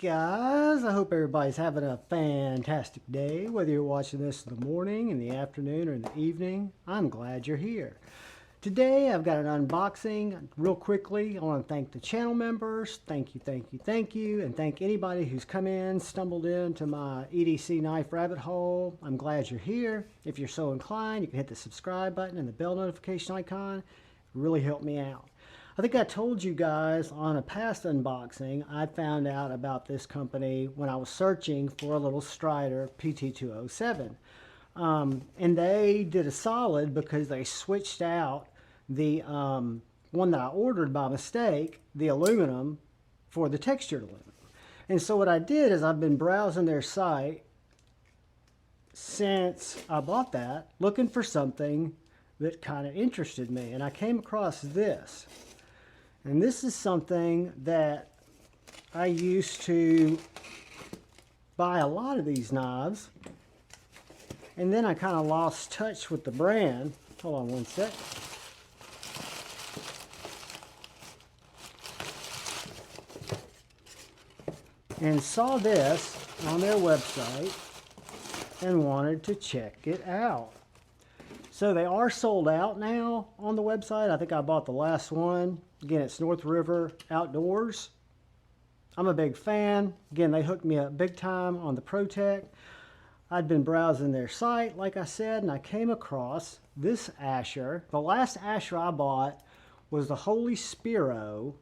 guys, I hope everybody's having a fantastic day, whether you're watching this in the morning, in the afternoon, or in the evening. I'm glad you're here. Today I've got an unboxing. Real quickly, I want to thank the channel members. Thank you, and thank anybody who's come in, stumbled into my EDC knife rabbit hole. I'm glad you're here. If you're so inclined, you can hit the subscribe button and the bell notification icon. It really helped me out. I think I told you guys on a past unboxing, I found out about this company when I was searching for a little Strider PT207. And they did a solid because they switched out the one that I ordered by mistake, the aluminum, for the textured aluminum. And so what I did is I've been browsing their site since I bought that, looking for something that kind of interested me. And I came across this. And this is something that I used to buy a lot of these knives. And then I kind of lost touch with the brand. Hold on one sec. And saw this on their website and wanted to check it out. So they are sold out now on the website. I think I bought the last one. Again, it's North River Outdoors. I'm a big fan. Again, they hooked me up big time on the ProTech. I'd been browsing their site, like I said, and I came across this Asher. The last Asher I bought was the Holy Spiro,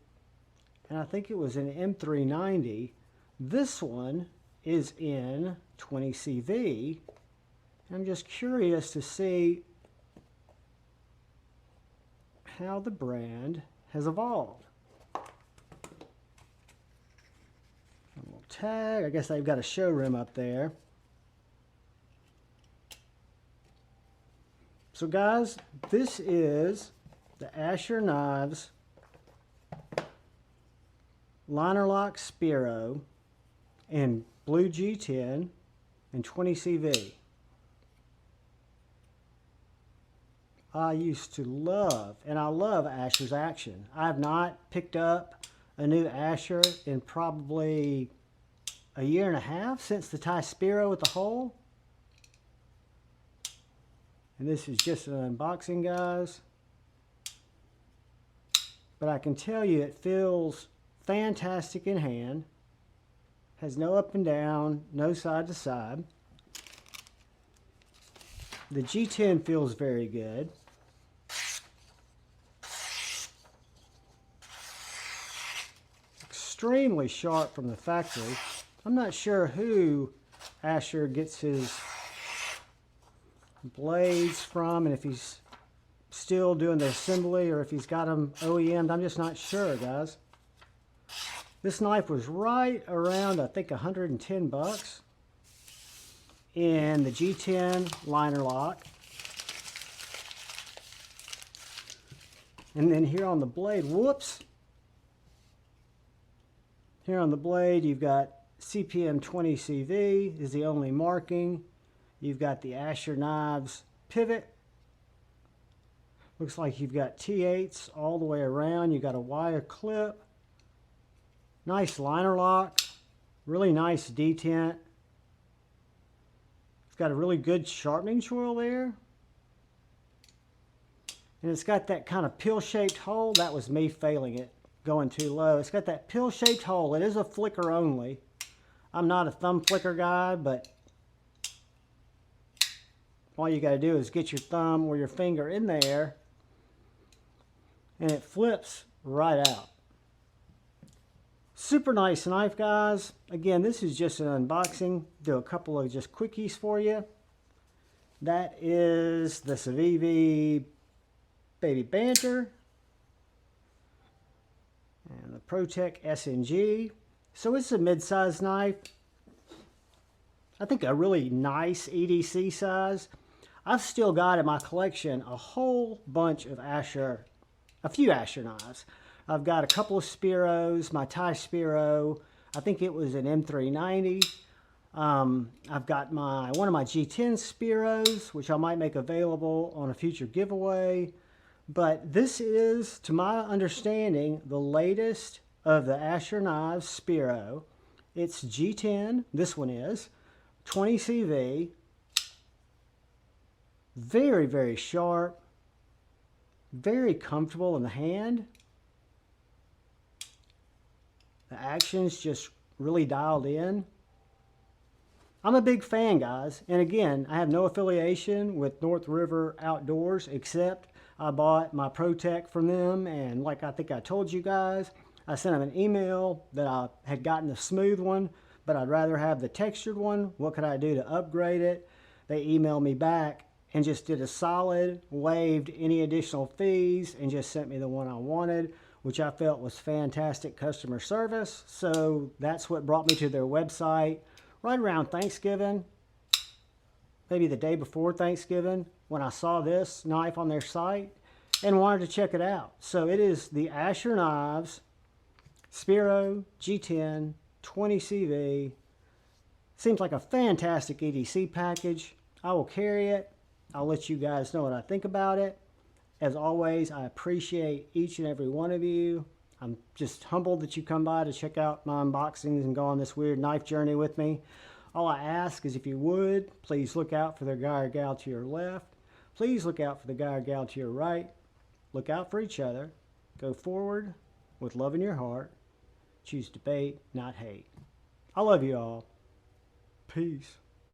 and I think it was an M390. This one is in 20CV. I'm just curious to see how the brand has evolved. A little tag. I guess they've got a showroom up there. So guys, this is the Asher Knives Liner Lock Spiro in blue G10 and 20 CV. I used to love, and I love Asher's action. I have not picked up a new Asher in probably a year and a half since the Thai Spiro with the hole. And this is just an unboxing, guys. But I can tell you it feels fantastic in hand. Has no up and down, no side to side. The G10 feels very good. Extremely sharp from the factory. I'm not sure who Asher gets his blades from, and if he's still doing the assembly or if he's got them OEM'd. I'm just not sure, guys. This knife was right around, I think, 110 bucks in the G10 liner lock. And then here on the blade, whoops. Here on the blade, you've got CPM 20 CV is the only marking. You've got the Asher Knives pivot. Looks like you've got T8s all the way around. You've got a wire clip. Nice liner lock. Really nice detent. It's got a really good sharpening choil there. And it's got that kind of pill-shaped hole. That was me failing it, going too low. It's got that pill-shaped hole. It is a flicker only. I'm not a thumb flicker guy, but all you got to do is get your thumb or your finger in there and it flips right out. Super nice knife, guys. Again, this is just an unboxing. Do a couple of just quickies for you. That is the Civivi Baby Banter and the ProTech SNG. So it's a mid-size knife. I think a really nice EDC size. I've still got in my collection a whole bunch of Asher, a few Asher knives. I've got a couple of Spiros, my Thai Spiro. I think it was an M390. I've got one of my G10 Spiros, which I might make available on a future giveaway. But this is, to my understanding, the latest of the Asher Knives Spiro. It's G10, this one is, 20 CV, very, very sharp, very comfortable in the hand. The action's just really dialed in. I'm a big fan, guys, and again, I have no affiliation with North River Outdoors, except I bought my ProTech from them, and like I think I told you guys, I sent them an email that I had gotten the smooth one, but I'd rather have the textured one. What could I do to upgrade it? They emailed me back and just did a solid, waived any additional fees, and just sent me the one I wanted, which I felt was fantastic customer service. So that's what brought me to their website right around Thanksgiving, maybe the day before Thanksgiving, when I saw this knife on their site and wanted to check it out. So it is the Asher Knives Spiro G10 20 CV. Seems like a fantastic EDC package. I will carry it. I'll let you guys know what I think about it. As always, I appreciate each and every one of you. I'm just humbled that you come by to check out my unboxings and go on this weird knife journey with me. All I ask is if you would, please look out for the guy or gal to your left. Please look out for the guy or gal to your right. Look out for each other. Go forward with love in your heart. Choose debate, not hate. I love you all. Peace.